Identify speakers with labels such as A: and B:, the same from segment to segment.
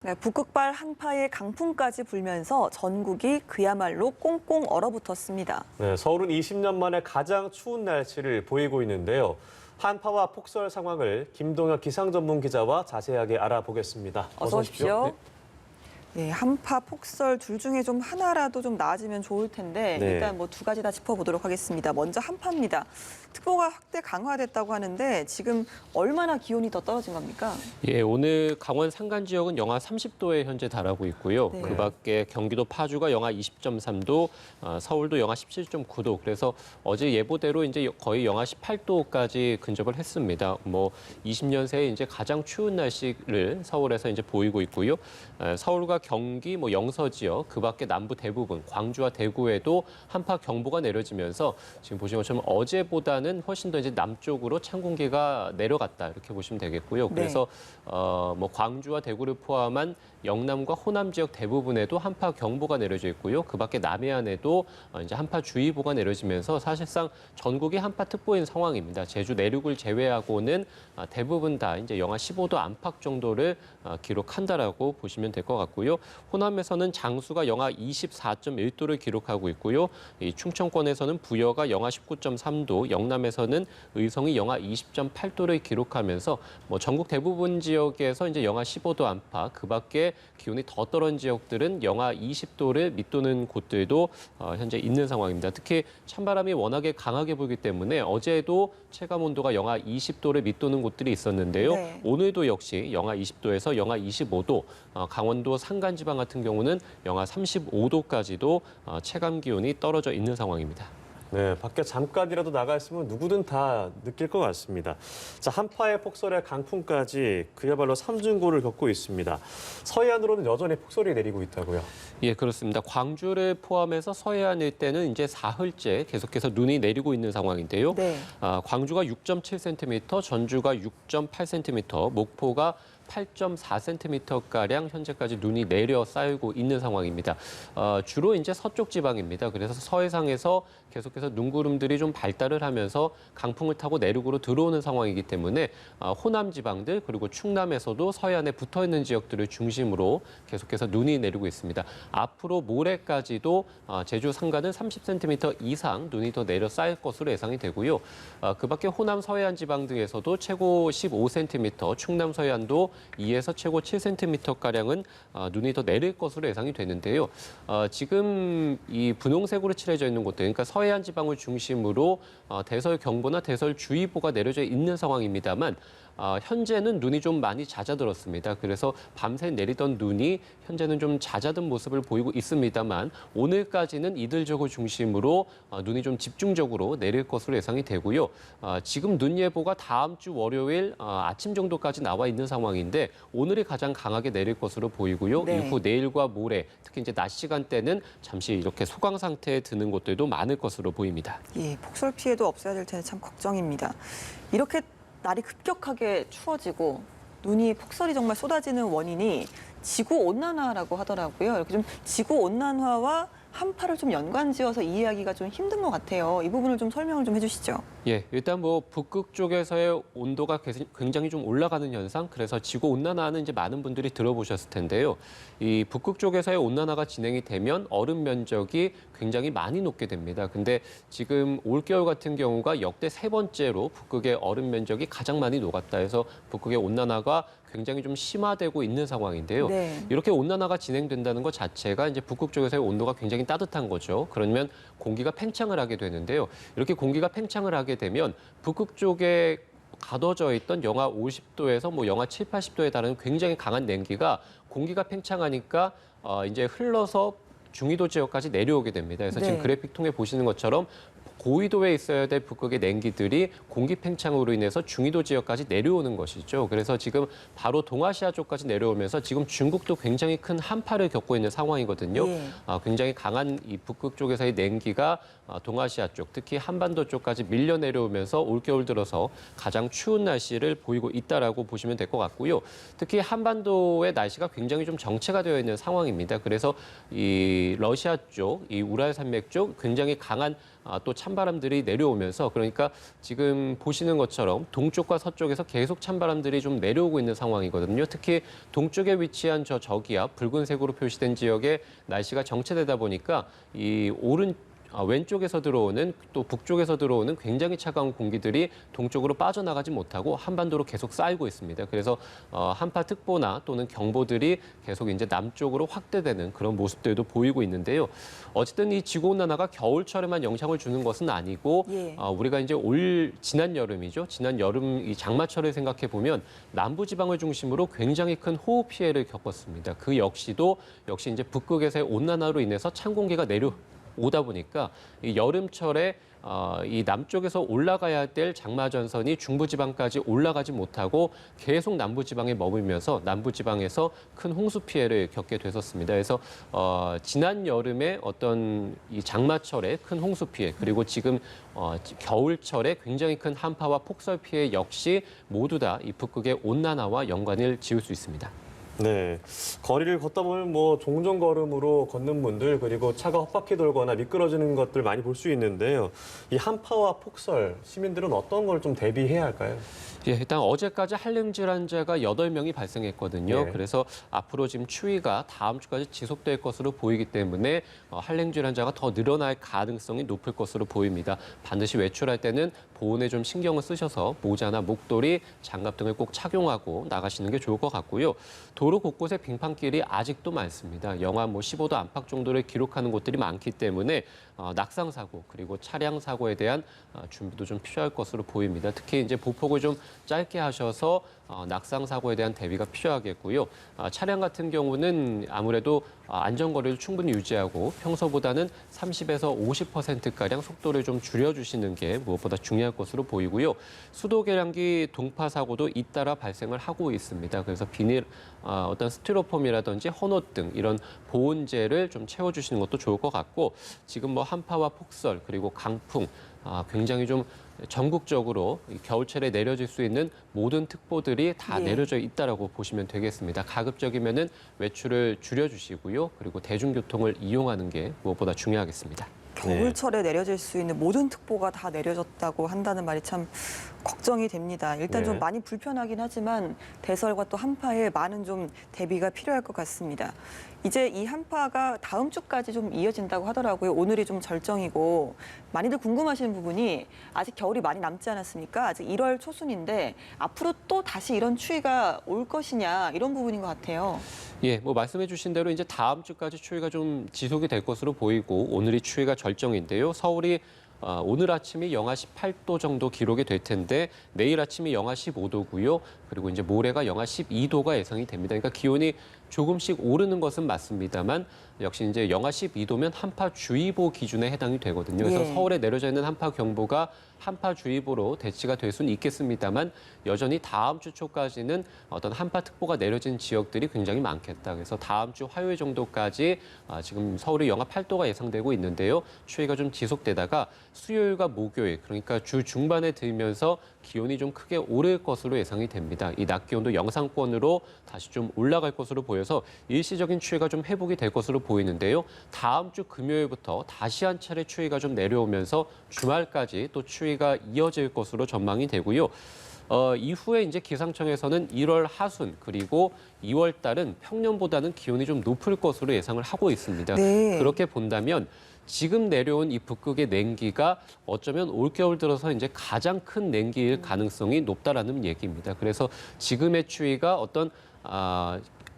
A: 네, 북극발 한파에 강풍까지 불면서 전국이 그야말로 꽁꽁 얼어붙었습니다.
B: 네, 서울은 20년 만에 가장 추운 날씨를 보이고 있는데요. 한파와 폭설 상황을 김동혁 기상전문 기자와 자세하게 알아보겠습니다.
A: 어서 오십시오. 네, 한파, 폭설 둘 중에 좀 하나라도 좀 나아지면 좋을 텐데
B: 네.
A: 일단 뭐 두 가지 다 짚어보도록 하겠습니다. 먼저 한파입니다. 특보가 확대 강화됐다고 하는데 지금 얼마나 기온이 더 떨어진 겁니까?
C: 예, 오늘 강원 산간 지역은 영하 30도에 현재 달하고 있고요.
A: 네.
C: 그 밖에 경기도 파주가 영하 20.3도, 서울도 영하 17.9도. 그래서 어제 예보대로 이제 거의 영하 18도까지 근접을 했습니다. 뭐 20년 새에 이제 가장 추운 날씨를 서울에서 이제 보이고 있고요. 서울과 경기, 뭐 영서 지역, 그 밖에 남부 대부분, 광주와 대구에도 한파 경보가 내려지면서 지금 보시는 것처럼 어제보다는 훨씬 더 이제 남쪽으로 찬 공기가 내려갔다 이렇게 보시면 되겠고요. 그래서 뭐 광주와 대구를 포함한 영남과 호남 지역 대부분에도 한파 경보가 내려져 있고요. 그 밖에 남해안에도 이제 한파주의보가 내려지면서 사실상 전국이 한파특보인 상황입니다. 제주 내륙을 제외하고는 대부분 다 이제 영하 15도 안팎 정도를 기록한다라고 보시면 될 것 같고요. 호남에서는 장수가 영하 24.1도를 기록하고 있고요. 이 충청권에서는 부여가 영하 19.3도, 영남에서는 의성이 영하 20.8도를 기록하면서 뭐 전국 대부분 지역에서 이제 영하 15도 안팎, 그 밖에 기온이 더 떨어진 지역들은 영하 20도를 밑도는 곳들도 현재 있는 상황입니다. 특히 찬바람이 워낙에 강하게 불기 때문에 어제도 체감 온도가 영하 20도를 밑도는 곳들이 있었는데요.
A: 네.
C: 오늘도 역시 영하 20도에서 영하 25도, 강원도 산간지방 같은 경우는 영하 35도까지도 체감 기온이 떨어져 있는 상황입니다.
B: 네, 밖에 잠깐이라도 나가 있으면 누구든 다 느낄 것 같습니다. 자, 한파에 폭설에 강풍까지 그야말로 삼중고를 겪고 있습니다. 서해안으로는 여전히 폭설이 내리고 있다고요.
C: 예, 그렇습니다. 광주를 포함해서 서해안 일대는 이제 사흘째 계속해서 눈이 내리고 있는 상황인데요.
A: 네.
C: 광주가 6.7cm, 전주가 6.8cm, 목포가 8.4cm가량 현재까지 눈이 내려 쌓이고 있는 상황입니다. 주로 이제 서쪽 지방입니다. 그래서 서해상에서 계속해서 눈구름들이 좀 발달을 하면서 강풍을 타고 내륙으로 들어오는 상황이기 때문에 호남 지방들 그리고 충남에서도 서해안에 붙어 있는 지역들을 중심으로 계속해서 눈이 내리고 있습니다. 앞으로 모레까지도 제주 산간은 30cm 이상 눈이 더 내려 쌓일 것으로 예상이 되고요. 그 밖에 호남 서해안 지방 등에서도 최고 15cm, 충남 서해안도 2에서 최고 7cm가량은 눈이 더 내릴 것으로 예상이 되는데요. 지금 이 분홍색으로 칠해져 있는 곳들, 그러니까 서해안 지방을 중심으로 대설경보나 대설주의보가 내려져 있는 상황입니다만 현재는 눈이 좀 많이 잦아들었습니다. 그래서 밤새 내리던 눈이 현재는 좀 잦아든 모습을 보이고 있습니다만 오늘까지는 이들 지역을 중심으로 눈이 좀 집중적으로 내릴 것으로 예상이 되고요. 지금 눈 예보가 다음 주 월요일 아침 정도까지 나와 있는 상황인데 오늘이 가장 강하게 내릴 것으로 보이고요.
A: 네.
C: 이후 내일과 모레 특히 이제 낮 시간대는 잠시 이렇게 소강 상태에 드는 곳들도 많을 것으로 보입니다.
A: 예, 폭설 피해도 없어야 될 텐데 참 걱정입니다. 이렇게 날이 급격하게 추워지고 눈이 폭설이 정말 쏟아지는 원인이 지구온난화라고 하더라고요. 이렇게 좀 지구온난화와 한파를 좀 연관지어서 이해하기가 좀 힘든 것 같아요. 이 부분을 좀 설명을 좀 해주시죠.
C: 예, 일단 뭐 북극 쪽에서의 온도가 굉장히 좀 올라가는 현상, 그래서 지구 온난화는 이제 많은 분들이 들어보셨을 텐데요. 이 북극 쪽에서의 온난화가 진행이 되면 얼음 면적이 굉장히 많이 녹게 됩니다. 근데 지금 올겨울 같은 경우가 역대 세 번째로 북극의 얼음 면적이 가장 많이 녹았다 해서 북극의 온난화가 굉장히 좀 심화되고 있는 상황인데요.
A: 네.
C: 이렇게 온난화가 진행된다는 것 자체가 이제 북극 쪽에서의 온도가 굉장히 따뜻한 거죠. 그러면 공기가 팽창을 하게 되는데요. 이렇게 공기가 팽창을 하게 되면 북극 쪽에 가둬져 있던 영하 50도에서 뭐 영하 7, 80도에 달하는 굉장히 강한 냉기가 공기가 팽창하니까 이제 흘러서 중위도 지역까지 내려오게 됩니다. 그래서
A: 네.
C: 지금 그래픽 통해 보시는 것처럼 고위도에 있어야 될 북극의 냉기들이 공기 팽창으로 인해서 중위도 지역까지 내려오는 것이죠. 그래서 지금 바로 동아시아 쪽까지 내려오면서 지금 중국도 굉장히 큰 한파를 겪고 있는 상황이거든요.
A: 예.
C: 굉장히 강한 이 북극 쪽에서의 냉기가 동아시아 쪽, 특히 한반도 쪽까지 밀려 내려오면서 올겨울 들어서 가장 추운 날씨를 보이고 있다라고 보시면 될 것 같고요. 특히 한반도의 날씨가 굉장히 좀 정체가 되어 있는 상황입니다. 그래서 이 러시아 쪽, 이 우랄 산맥 쪽 굉장히 강한 또 찬바람들이 내려오면서 그러니까 지금 보시는 것처럼 동쪽과 서쪽에서 계속 찬바람들이 좀 내려오고 있는 상황이거든요. 특히 동쪽에 위치한 저 저기압 붉은색으로 표시된 지역에 날씨가 정체되다 보니까 이 왼쪽에서 들어오는 또 북쪽에서 들어오는 굉장히 차가운 공기들이 동쪽으로 빠져나가지 못하고 한반도로 계속 쌓이고 있습니다. 그래서 한파특보나 또는 경보들이 계속 이제 남쪽으로 확대되는 그런 모습들도 보이고 있는데요. 어쨌든 이 지구온난화가 겨울철에만 영향을 주는 것은 아니고
A: 예.
C: 우리가 이제 지난 여름이죠. 지난 여름 이 장마철을 생각해 보면 남부지방을 중심으로 굉장히 큰 호우 피해를 겪었습니다. 그 역시 이제 북극에서의 온난화로 인해서 찬 공기가 오다 보니까 이 여름철에 이 남쪽에서 올라가야 될 장마전선이 중부지방까지 올라가지 못하고 계속 남부지방에 머물면서 남부지방에서 큰 홍수 피해를 겪게 됐었습니다. 그래서 지난 여름에 어떤 이 장마철에 큰 홍수 피해 그리고 지금 겨울철에 굉장히 큰 한파와 폭설 피해 역시 모두 다 이 북극의 온난화와 연관을 지을 수 있습니다.
B: 네, 거리를 걷다 보면 뭐 종종 걸음으로 걷는 분들 그리고 차가 헛바퀴 돌거나 미끄러지는 것들 많이 볼 수 있는데요. 이 한파와 폭설 시민들은 어떤 걸 좀 대비해야 할까요?
C: 예, 일단 어제까지 한림 질환자가 8명이 발생했거든요.
B: 네.
C: 그래서 앞으로 지금 추위가 다음 주까지 지속될 것으로 보이기 때문에 한림 질환자가 더 늘어날 가능성이 높을 것으로 보입니다. 반드시 외출할 때는 보온에 좀 신경을 쓰셔서 모자나 목도리, 장갑 등을 꼭 착용하고 나가시는 게 좋을 것 같고요. 도로 곳곳에 빙판길이 아직도 많습니다. 영하 15도 안팎 정도를 기록하는 곳들이 많기 때문에 낙상 사고 그리고 차량 사고에 대한 준비도 좀 필요할 것으로 보입니다. 특히 이제 보폭을 좀 짧게 하셔서 낙상 사고에 대한 대비가 필요하겠고요. 차량 같은 경우는 아무래도 안전거리를 충분히 유지하고 평소보다는 30에서 50%가량 속도를 좀 줄여주시는 게 무엇보다 중요할 것으로 보이고요. 수도 계량기 동파 사고도 잇따라 발생을 하고 있습니다. 그래서 어떤 스티로폼이라든지 헌옷 등 이런 보온재를 좀 채워주시는 것도 좋을 것 같고 지금 뭐 한파와 폭설 그리고 강풍 굉장히 좀 전국적으로 겨울철에 내려질 수 있는 모든 특보들이 다
A: 예.
C: 내려져 있다라고 보시면 되겠습니다. 가급적이면은 외출을 줄여주시고요. 그리고 대중교통을 이용하는 게 무엇보다 중요하겠습니다.
A: 겨울철에 내려질 수 있는 모든 특보가 다 내려졌다고 한다는 말이 참 걱정이 됩니다. 일단
B: 네.
A: 좀 많이 불편하긴 하지만 대설과 또 한파에 많은 좀 대비가 필요할 것 같습니다. 이제 이 한파가 다음 주까지 좀 이어진다고 하더라고요. 오늘이 좀 절정이고 많이들 궁금하시는 부분이 아직 겨울이 많이 남지 않았습니까? 아직 1월 초순인데 앞으로 또 다시 이런 추위가 올 것이냐 이런 부분인 것 같아요.
C: 예, 뭐 말씀해 주신 대로 이제 다음 주까지 추위가 좀 지속이 될 것으로 보이고 오늘이 추위가 절정인데요. 서울이 오늘 아침이 영하 18도 정도 기록이 될 텐데 내일 아침이 영하 15도고요. 그리고 이제 모레가 영하 12도가 예상이 됩니다. 그러니까 기온이 조금씩 오르는 것은 맞습니다만 역시 이제 영하 12도면 한파주의보 기준에 해당이 되거든요. 그래서
A: 예.
C: 서울에 내려져 있는 한파경보가 한파주의보로 대치가 될 수는 있겠습니다만 여전히 다음 주 초까지는 어떤 한파특보가 내려진 지역들이 굉장히 많겠다. 그래서 다음 주 화요일 정도까지 지금 서울이 영하 8도가 예상되고 있는데요. 추위가 좀 지속되다가 수요일과 목요일 그러니까 주 중반에 들면서 기온이 좀 크게 오를 것으로 예상이 됩니다. 이 낮 기온도 영상권으로 다시 좀 올라갈 것으로 보여서 일시적인 추위가 좀 회복이 될 것으로 보이는데요. 다음 주 금요일부터 다시 한 차례 추위가 좀 내려오면서 주말까지 또 추위가 이어질 것으로 전망이 되고요. 이후에 이제 기상청에서는 1월 하순 그리고 2월 달은 평년보다는 기온이 좀 높을 것으로 예상을 하고 있습니다.
A: 네.
C: 그렇게 본다면 지금 내려온 이 북극의 냉기가 어쩌면 올겨울 들어서 이제 가장 큰 냉기일 가능성이 높다라는 얘기입니다. 그래서 지금의 추위가 어떤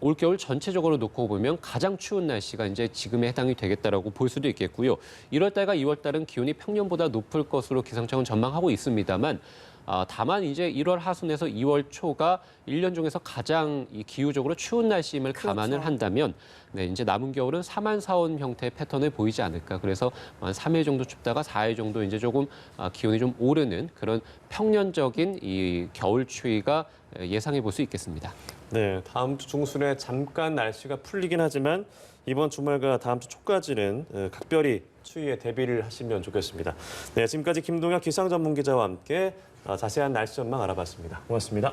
C: 올겨울 전체적으로 놓고 보면 가장 추운 날씨가 이제 지금에 해당이 되겠다라고 볼 수도 있겠고요. 1월 달과 2월 달은 기온이 평년보다 높을 것으로 기상청은 전망하고 있습니다만 다만 이제 1월 하순에서 2월 초가 1년 중에서 가장 이 기후적으로 추운 날씨임을 감안을
A: 그렇죠.
C: 한다면 네, 이제 남은 겨울은 4만 4온 형태의 패턴을 보이지 않을까. 그래서 한 3일 정도 춥다가 4일 정도 이제 조금 기온이 좀 오르는 그런 평년적인 이 겨울 추위가 예상해 볼 수 있겠습니다.
B: 네, 다음 주 중순에 잠깐 날씨가 풀리긴 하지만 이번 주말과 다음 주 초까지는 각별히 추위에 대비를 하시면 좋겠습니다. 네, 지금까지 김동혁 기상전문기자와 함께 자세한 날씨 전망 알아봤습니다. 고맙습니다.